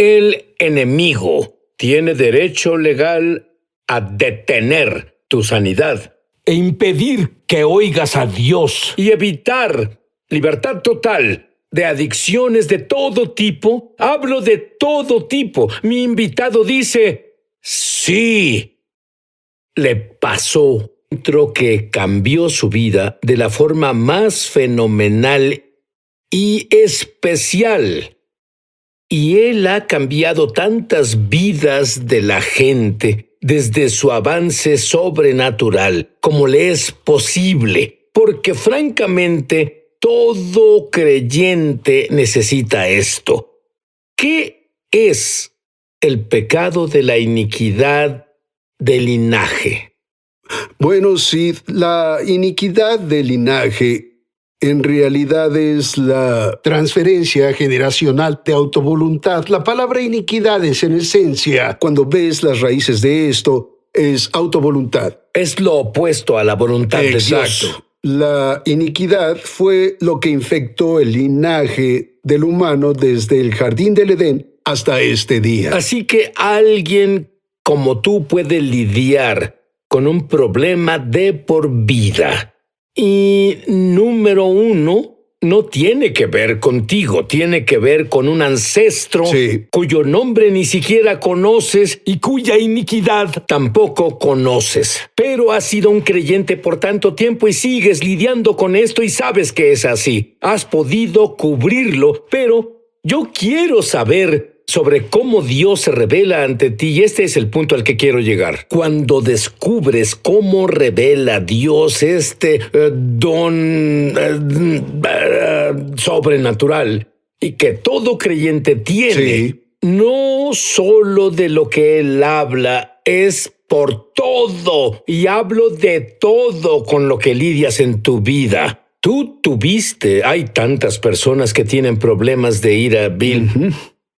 El enemigo tiene derecho legal a detener tu sanidad e impedir que oigas a Dios. y evitar libertad total de adicciones de todo tipo. Hablo de todo tipo. Mi invitado dice, sí, le pasó que cambió su vida de la forma más fenomenal y especial. Y él ha cambiado tantas vidas de la gente desde su avance sobrenatural como le es posible, porque francamente todo creyente necesita esto. ¿Qué es el pecado de la iniquidad de linaje? Bueno, Sid, la iniquidad de linaje en realidad es la transferencia generacional de autovoluntad. La palabra iniquidad es, en esencia, cuando ves las raíces de esto, es autovoluntad. Es lo opuesto a la voluntad de Dios. Exacto. La iniquidad fue lo que infectó el linaje del humano desde el jardín del Edén hasta este día. Así que alguien como tú puede lidiar con un problema de por vida. Y número uno, no tiene que ver contigo, tiene que ver con un ancestro cuyo nombre ni siquiera conoces y cuya iniquidad tampoco conoces. Pero has sido un creyente por tanto tiempo y sigues lidiando con esto y sabes que es así. Has podido cubrirlo, pero yo quiero saber sobre cómo Dios se revela ante ti, y este es el punto al que quiero llegar. Cuando descubres cómo revela Dios este don sobrenatural y que todo creyente tiene, no solo de lo que Él habla, es por todo, y hablo de todo con lo que lidias en tu vida. Hay tantas personas que tienen problemas de ira, Bill.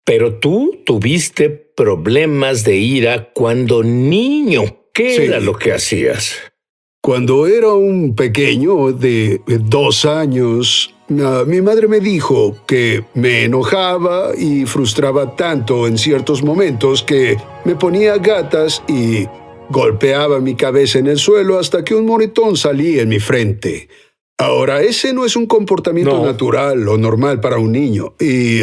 Pero tú tuviste problemas de ira cuando niño. ¿Qué era lo que hacías? Cuando era un pequeño de 2 años, mi madre me dijo que me enojaba y frustraba tanto en ciertos momentos que me ponía gatas y golpeaba mi cabeza en el suelo hasta que un moretón salía en mi frente. Ahora, ese no es un comportamiento natural o normal para un niño. Y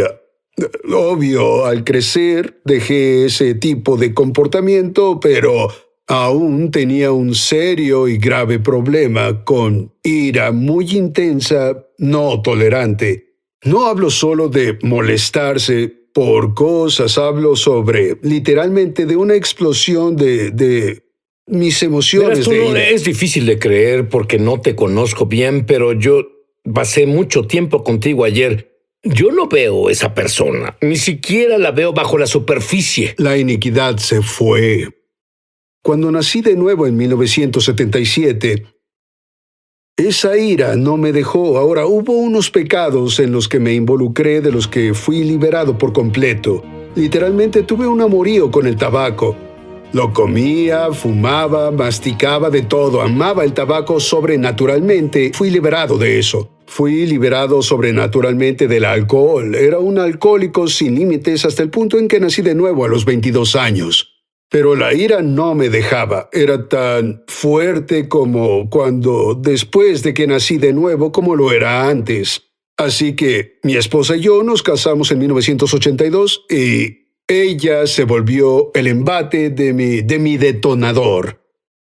obvio, al crecer dejé ese tipo de comportamiento, pero aún tenía un serio y grave problema con ira muy intensa, no tolerante. No hablo solo de molestarse por cosas, hablo sobre, literalmente, de una explosión de mis emociones. Es difícil de creer porque no te conozco bien, pero yo pasé mucho tiempo contigo ayer. Yo no veo esa persona, ni siquiera la veo bajo la superficie. La iniquidad se fue. Cuando nací de nuevo en 1977, esa ira no me dejó. Ahora, hubo unos pecados en los que me involucré, de los que fui liberado por completo. Literalmente tuve un amorío con el tabaco. Lo comía, fumaba, masticaba de todo, amaba el tabaco sobrenaturalmente. Fui liberado de eso. Fui liberado sobrenaturalmente del alcohol. Era un alcohólico sin límites hasta el punto en que nací de nuevo a los 22 años. Pero la ira no me dejaba. Era tan fuerte como cuando después de que nací de nuevo como lo era antes. Así que mi esposa y yo nos casamos en 1982 y ella se volvió el embate de mi detonador.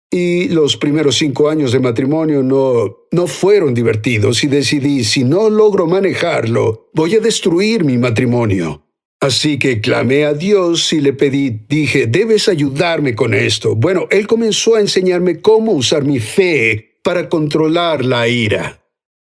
Y los primeros 5 años de matrimonio no fueron divertidos y decidí, si no logro manejarlo, voy a destruir mi matrimonio. Así que clamé a Dios y le dije, debes ayudarme con esto. Bueno, Él comenzó a enseñarme cómo usar mi fe para controlar la ira.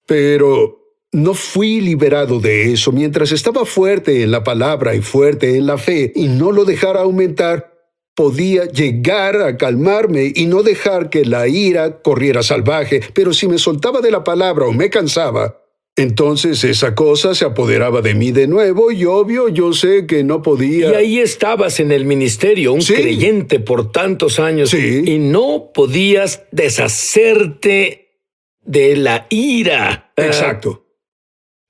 Pero no fui liberado de eso. Mientras estaba fuerte en la palabra y fuerte en la fe y no lo dejara aumentar, podía llegar a calmarme y no dejar que la ira corriera salvaje, pero si me soltaba de la palabra o me cansaba, entonces esa cosa se apoderaba de mí de nuevo y obvio yo sé que no podía. Y ahí estabas en el ministerio, un creyente por tantos años, y no podías deshacerte de la ira. Exacto.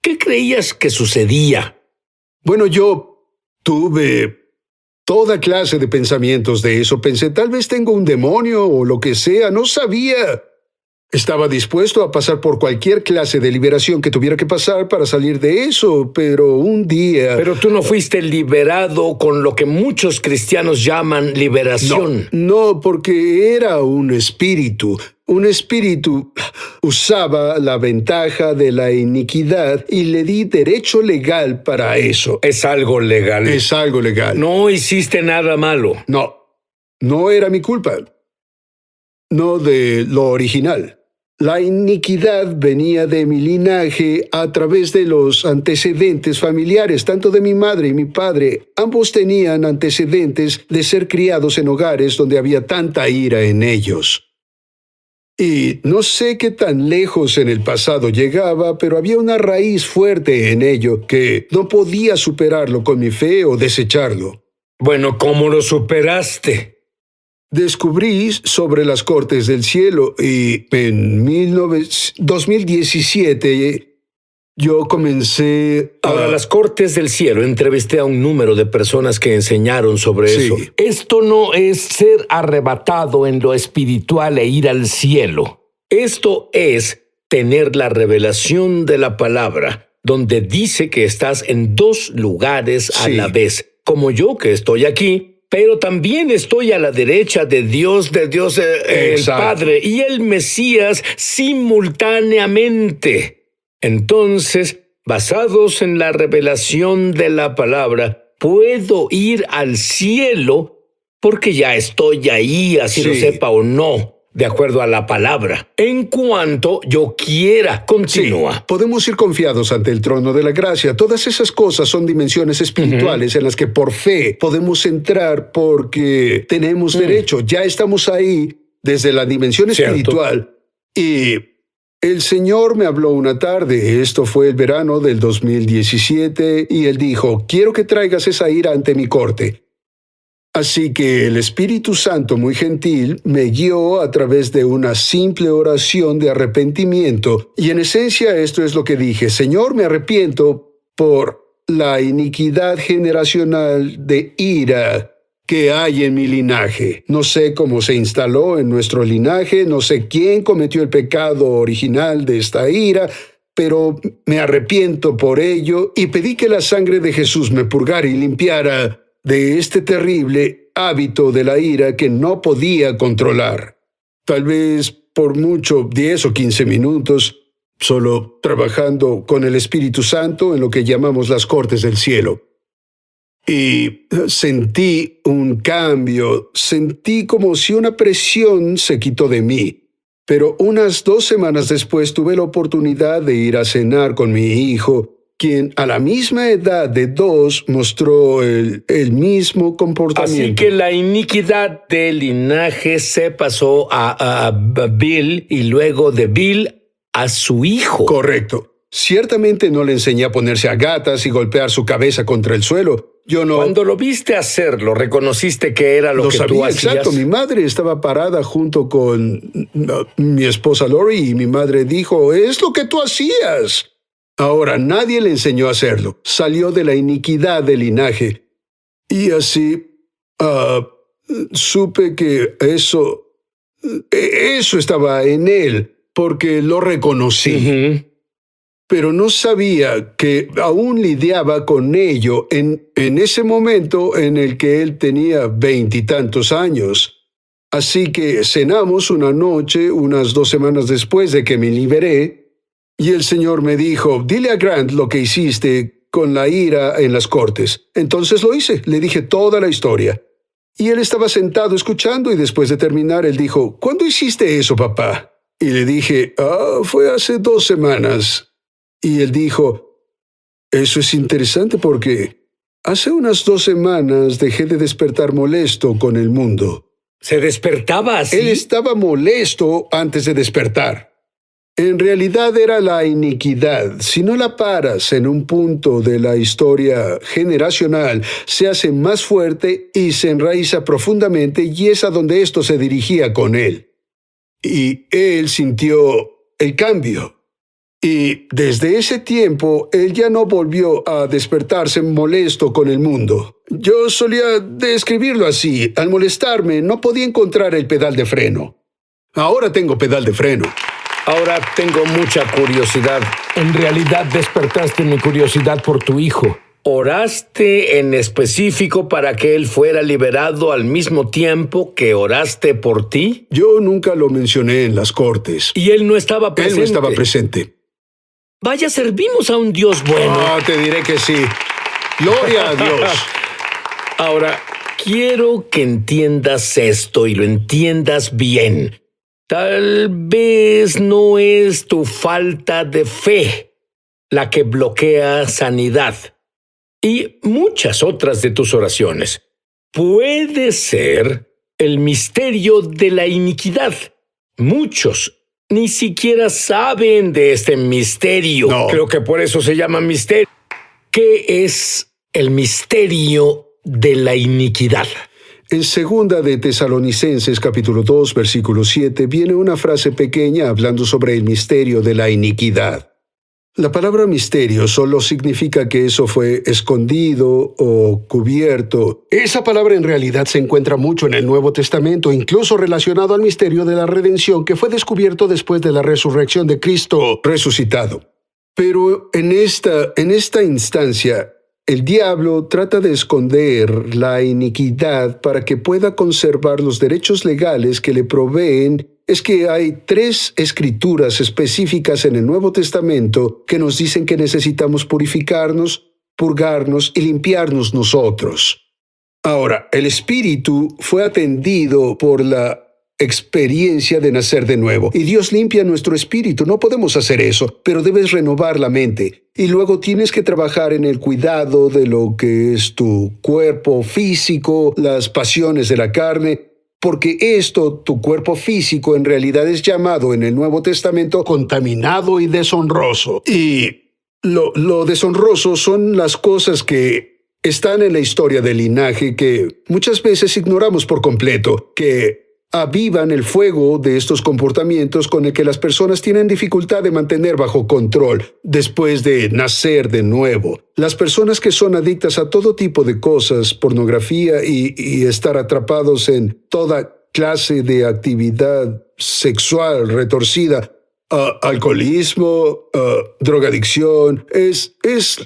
¿Qué creías que sucedía? Bueno, yo Tuve toda clase de pensamientos de eso. Pensé, tal vez tengo un demonio o lo que sea, no sabía. Estaba dispuesto a pasar por cualquier clase de liberación que tuviera que pasar para salir de eso, pero un día... Pero tú no fuiste liberado con lo que muchos cristianos llaman liberación. No, porque era un espíritu. Un espíritu usaba la ventaja de la iniquidad y le di derecho legal para eso. Es algo legal. Es algo legal. No hiciste nada malo. No era mi culpa. No de lo original. La iniquidad venía de mi linaje a través de los antecedentes familiares, tanto de mi madre y mi padre. Ambos tenían antecedentes de ser criados en hogares donde había tanta ira en ellos. Y no sé qué tan lejos en el pasado llegaba, pero había una raíz fuerte en ello que no podía superarlo con mi fe o desecharlo. Bueno, ¿cómo lo superaste? Descubrí sobre las cortes del cielo y en 2017 yo comencé a... Ahora, las cortes del cielo, entrevisté a un número de personas que enseñaron sobre Sí. eso. Esto no es ser arrebatado en lo espiritual e ir al cielo. Esto es tener la revelación de la palabra, donde dice que estás en dos lugares a Sí. la vez, como yo que estoy aquí, pero también estoy a la derecha de Dios, el Exacto. Padre y el Mesías simultáneamente. Entonces, basados en la revelación de la palabra, puedo ir al cielo porque ya estoy ahí, así lo Sí. sepa o no, de acuerdo a la palabra. En cuanto yo quiera, continúa. Sí, podemos ir confiados ante el trono de la gracia. Todas esas cosas son dimensiones espirituales en las que por fe podemos entrar porque tenemos derecho. Ya estamos ahí desde la dimensión Cierto. espiritual. Y el Señor me habló una tarde, esto fue el verano del 2017, y Él dijo, quiero que traigas esa ira ante mi corte. Así que el Espíritu Santo, muy gentil, me guió a través de una simple oración de arrepentimiento. Y en esencia esto es lo que dije, Señor, me arrepiento por la iniquidad generacional de ira que hay en mi linaje. No sé cómo se instaló en nuestro linaje, no sé quién cometió el pecado original de esta ira, pero me arrepiento por ello y pedí que la sangre de Jesús me purgara y limpiara de este terrible hábito de la ira que no podía controlar. Tal vez por mucho 10 o 15 minutos, solo trabajando con el Espíritu Santo en lo que llamamos las cortes del cielo. Y sentí un cambio, sentí como si una presión se quitó de mí. Pero unas 2 semanas después tuve la oportunidad de ir a cenar con mi hijo, quien a la misma edad de 2 mostró el mismo comportamiento. Así que la iniquidad del linaje se pasó a Bill y luego de Bill a su hijo. Correcto. Ciertamente no le enseñé a ponerse a gatas y golpear su cabeza contra el suelo. Yo no... Cuando lo viste hacerlo, reconociste que era lo que tú sabía, hacías. exacto. Mi madre estaba parada junto con mi esposa Lori y mi madre dijo, es lo que tú hacías. Ahora, nadie le enseñó a hacerlo. Salió de la iniquidad del linaje. Y así supe que eso estaba en él, porque lo reconocí. Ujú. Pero no sabía que aún lidiaba con ello en ese momento en el que él tenía 20 y tantos años. Así que cenamos una noche, unas 2 semanas después de que me liberé, y el Señor me dijo, dile a Grant lo que hiciste con la ira en las cortes. Entonces lo hice, le dije toda la historia. Y él estaba sentado escuchando y después de terminar él dijo, ¿cuándo hiciste eso, papá? Y le dije, fue hace 2 semanas. Y él dijo, eso es interesante porque hace unas 2 semanas dejé de despertar molesto con el mundo. ¿Se despertaba así? Él estaba molesto antes de despertar. En realidad era la iniquidad. Si no la paras en un punto de la historia generacional, se hace más fuerte y se enraiza profundamente y es a donde esto se dirigía con él. Y él sintió el cambio. Y desde ese tiempo, él ya no volvió a despertarse molesto con el mundo. Yo solía describirlo así. Al molestarme, no podía encontrar el pedal de freno. Ahora tengo pedal de freno. Ahora tengo mucha curiosidad. En realidad despertaste mi curiosidad por tu hijo. ¿Oraste en específico para que él fuera liberado al mismo tiempo que oraste por ti? Yo nunca lo mencioné en las cortes. Y él no estaba presente. Él no estaba presente. Vaya, servimos a un Dios bueno. Te diré que sí. Gloria a Dios. Ahora, quiero que entiendas esto y lo entiendas bien. Tal vez no es tu falta de fe la que bloquea sanidad y muchas otras de tus oraciones. Puede ser el misterio de la iniquidad. Muchos ni siquiera saben de este misterio. No. Creo que por eso se llama misterio. ¿Qué es el misterio de la iniquidad? En 2 de Tesalonicenses, capítulo 2, versículo 7, viene una frase pequeña hablando sobre el misterio de la iniquidad. La palabra misterio solo significa que eso fue escondido o cubierto. Esa palabra en realidad se encuentra mucho en el Nuevo Testamento, incluso relacionado al misterio de la redención que fue descubierto después de la resurrección de Cristo resucitado. Pero en esta instancia, el diablo trata de esconder la iniquidad para que pueda conservar los derechos legales que le proveen. Es que hay 3 escrituras específicas en el Nuevo Testamento que nos dicen que necesitamos purificarnos, purgarnos y limpiarnos nosotros. Ahora, el espíritu fue atendido por la experiencia de nacer de nuevo. Y Dios limpia nuestro espíritu. No podemos hacer eso, pero debes renovar la mente. Y luego tienes que trabajar en el cuidado de lo que es tu cuerpo físico, las pasiones de la carne, porque tu cuerpo físico, en realidad es llamado en el Nuevo Testamento contaminado y deshonroso. Y lo deshonroso son las cosas que están en la historia del linaje que muchas veces ignoramos por completo, que avivan el fuego de estos comportamientos con el que las personas tienen dificultad de mantener bajo control después de nacer de nuevo. Las personas que son adictas a todo tipo de cosas, pornografía y estar atrapados en toda clase de actividad sexual retorcida, alcoholismo, drogadicción, es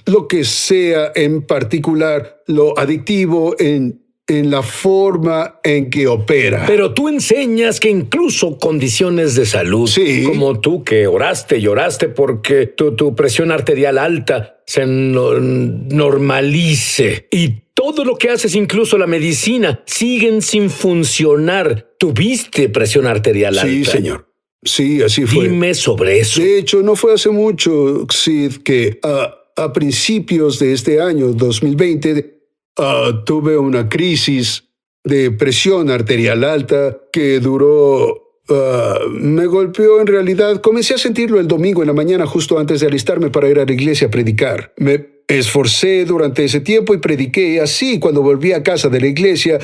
lo que sea en particular lo adictivo en la forma en que opera. Pero tú enseñas que incluso condiciones de salud, sí, como tú que oraste y lloraste porque tu presión arterial alta se normalice y todo lo que haces, incluso la medicina, siguen sin funcionar. ¿Tuviste presión arterial alta? Sí, señor. Sí, así fue. Dime sobre eso. De hecho, no fue hace mucho, Sid, que a principios de este año, 2020, tuve una crisis de presión arterial alta que duró, me golpeó en realidad. Comencé a sentirlo el domingo en la mañana justo antes de alistarme para ir a la iglesia a predicar. Me esforcé durante ese tiempo y prediqué. Así, cuando volví a casa de la iglesia,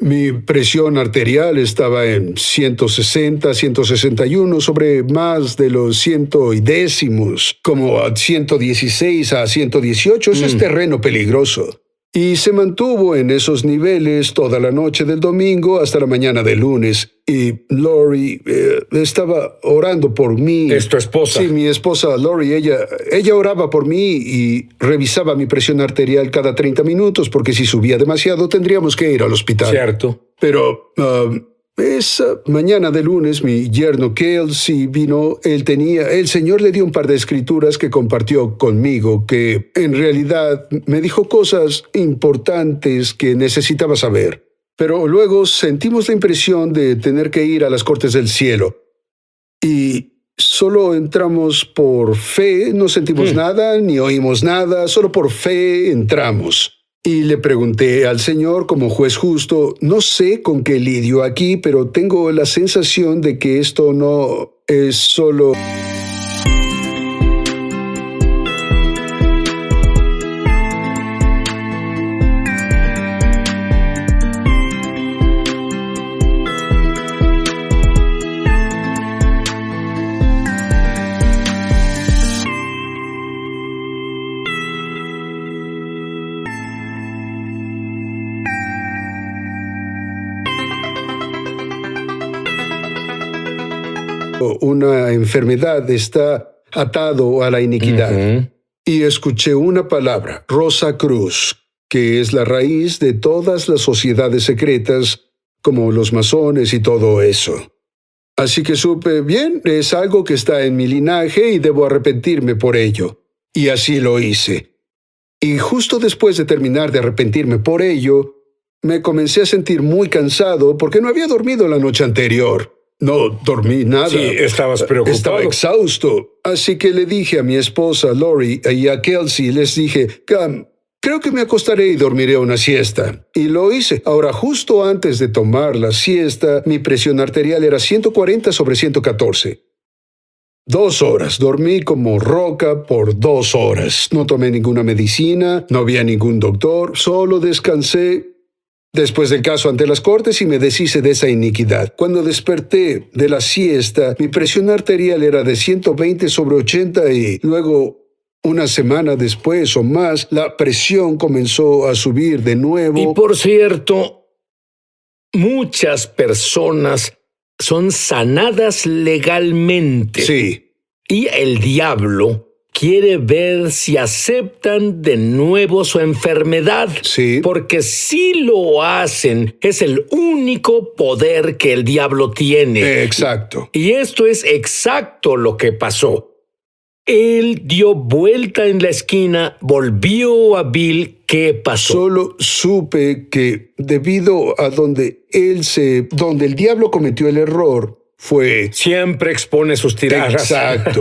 mi presión arterial estaba en 160, 161, sobre más de los 100 y décimos, como a 116 a 118. Eso es terreno peligroso. Y se mantuvo en esos niveles toda la noche del domingo hasta la mañana del lunes. Y Lori estaba orando por mí. ¿Es tu esposa? Sí, mi esposa Lori, ella oraba por mí y revisaba mi presión arterial cada 30 minutos porque si subía demasiado tendríamos que ir al hospital. Cierto. Pero esa mañana de lunes mi yerno Kelsey vino. El Señor le dio un par de escrituras que compartió conmigo que en realidad me dijo cosas importantes que necesitaba saber. Pero luego sentimos la impresión de tener que ir a las cortes del cielo. Y solo entramos por fe, no sentimos nada, ni oímos nada, solo por fe entramos. Y le pregunté al Señor como juez justo, no sé con qué lidio aquí, pero tengo la sensación de que esto no es solo... una enfermedad está atado a la iniquidad. Y escuché una palabra, Rosa Cruz, que es la raíz de todas las sociedades secretas, como los masones y todo eso. Así que supe, bien, es algo que está en mi linaje y debo arrepentirme por ello. Y así lo hice. Y justo después de terminar de arrepentirme por ello, me comencé a sentir muy cansado porque no había dormido la noche anterior. No dormí nada. Sí, estabas preocupado. Estaba exhausto. Así que le dije a mi esposa Lori y a Kelsey, les dije, creo que me acostaré y dormiré una siesta. Y lo hice. Ahora, justo antes de tomar la siesta, mi presión arterial era 140/114. 2 horas. Dormí como roca por 2 horas. No tomé ninguna medicina, no vi a ningún doctor, solo descansé después del caso ante las cortes y me deshice de esa iniquidad. Cuando desperté de la siesta, mi presión arterial era de 120/80 y luego, una semana después o más, la presión comenzó a subir de nuevo. Y por cierto, muchas personas son sanadas legalmente. Sí. Y el diablo quiere ver si aceptan de nuevo su enfermedad. Sí. Porque si lo hacen, es el único poder que el diablo tiene. Exacto. Y esto es exacto lo que pasó. Él dio vuelta en la esquina, volvió a Bill. ¿Qué pasó? Solo supe que debido a donde el diablo cometió el error, fue... Siempre expone sus tiradas. Exacto.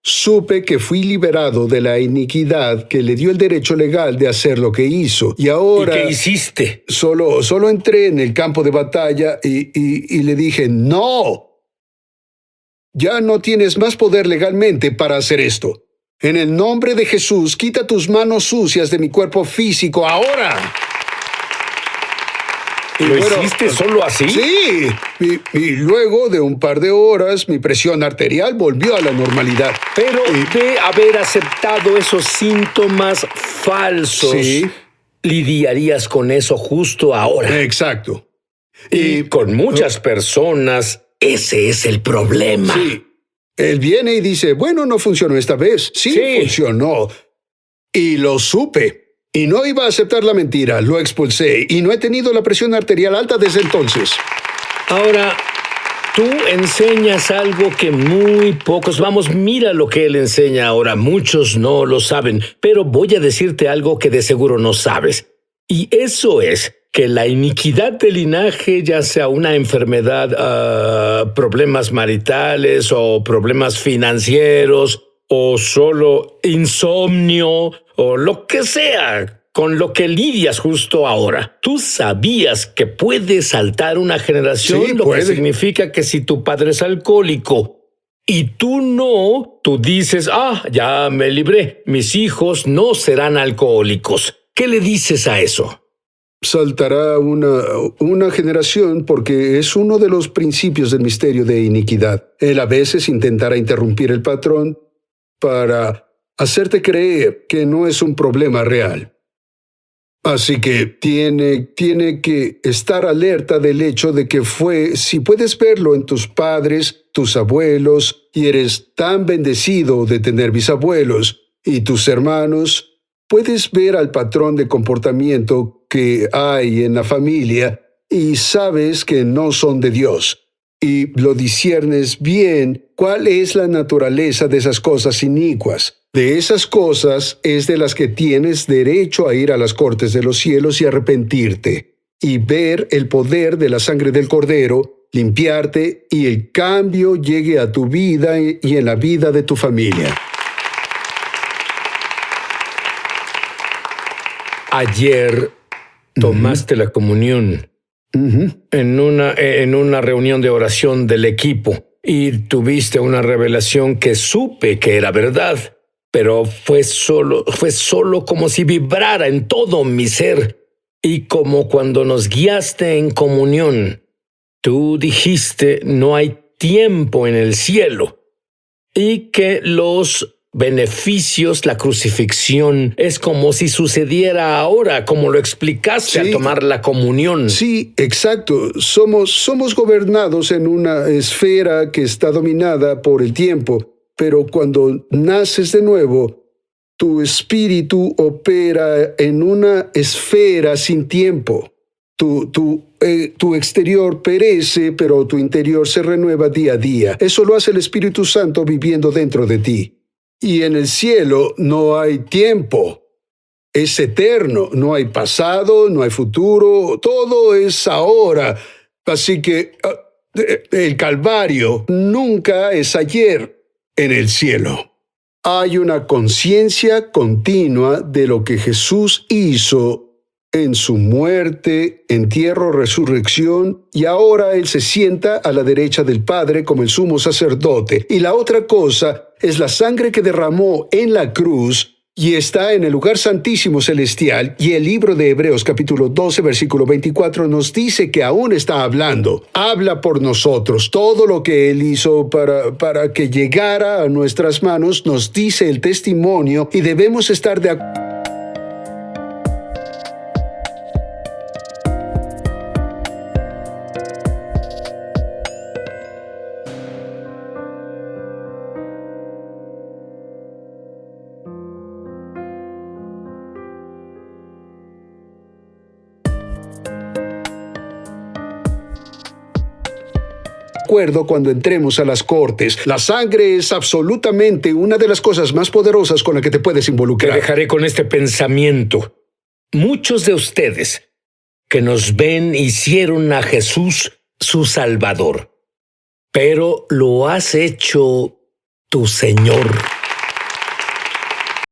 Supe que fui liberado de la iniquidad que le dio el derecho legal de hacer lo que hizo. Y ahora... ¿Y qué hiciste? Solo entré en el campo de batalla y le dije, ¡no! Ya no tienes más poder legalmente para hacer esto. En el nombre de Jesús, quita tus manos sucias de mi cuerpo físico ahora. ¿Lo hiciste solo así? Sí. Y luego de un par de horas, mi presión arterial volvió a la normalidad. Pero de haber aceptado esos síntomas falsos, Sí. lidiarías con eso justo ahora. Exacto. Y con muchas personas, ese es el problema. Sí. Él viene y dice, bueno, no funcionó esta vez. Sí, funcionó. Y lo supe. Y no iba a aceptar la mentira. Lo expulsé. Y no he tenido la presión arterial alta desde entonces. Ahora, tú enseñas algo que muy pocos... Vamos, mira lo que él enseña ahora. Muchos no lo saben. Pero voy a decirte algo que de seguro no sabes. Y eso es que la iniquidad del linaje, ya sea una enfermedad, problemas maritales o problemas financieros o solo insomnio o lo que sea con lo que lidias justo ahora. Tú sabías que puede saltar una generación, Sí, lo puede. que significa que si tu padre es alcohólico y tú no, tú dices, ya me libré, mis hijos no serán alcohólicos. ¿Qué le dices a eso? Saltará una generación porque es uno de los principios del misterio de iniquidad. Él a veces intentará interrumpir el patrón para hacerte creer que no es un problema real. Así que tiene que estar alerta del hecho de que si puedes verlo en tus padres, tus abuelos, y eres tan bendecido de tener bisabuelos, y tus hermanos, puedes ver al patrón de comportamiento que hay en la familia y sabes que no son de Dios. Y lo disciernes bien cuál es la naturaleza de esas cosas inicuas. De esas cosas es de las que tienes derecho a ir a las cortes de los cielos y arrepentirte, y ver el poder de la sangre del Cordero, limpiarte y el cambio llegue a tu vida y en la vida de tu familia. Ayer tomaste la comunión en una reunión de oración del equipo y tuviste una revelación que supe que era verdad, pero fue solo como si vibrara en todo mi ser. Y como cuando nos guiaste en comunión, tú dijiste no hay tiempo en el cielo y que los beneficios, la crucifixión, es como si sucediera ahora, como lo explicaste al tomar la comunión. Sí, exacto. Somos gobernados en una esfera que está dominada por el tiempo, pero cuando naces de nuevo, tu espíritu opera en una esfera sin tiempo. Tu exterior perece, pero tu interior se renueva día a día. Eso lo hace el Espíritu Santo viviendo dentro de ti. Y en el cielo no hay tiempo. Es eterno. No hay pasado, no hay futuro. Todo es ahora. Así que el Calvario nunca es ayer en el cielo. Hay una conciencia continua de lo que Jesús hizo en su muerte, entierro, resurrección, y ahora Él se sienta a la derecha del Padre como el sumo sacerdote. Y la otra cosa es la sangre que derramó en la cruz y está en el lugar santísimo celestial, y el libro de Hebreos capítulo 12 versículo 24 nos dice que aún está hablando. Habla por nosotros. Todo lo que Él hizo para que llegara a nuestras manos nos dice el testimonio, y debemos estar de acuerdo. Cuando entremos a las cortes. La sangre es absolutamente una de las cosas más poderosas con la que te puedes involucrar. Te dejaré con este pensamiento. Muchos de ustedes que nos ven hicieron a Jesús su Salvador, pero lo has hecho tu Señor.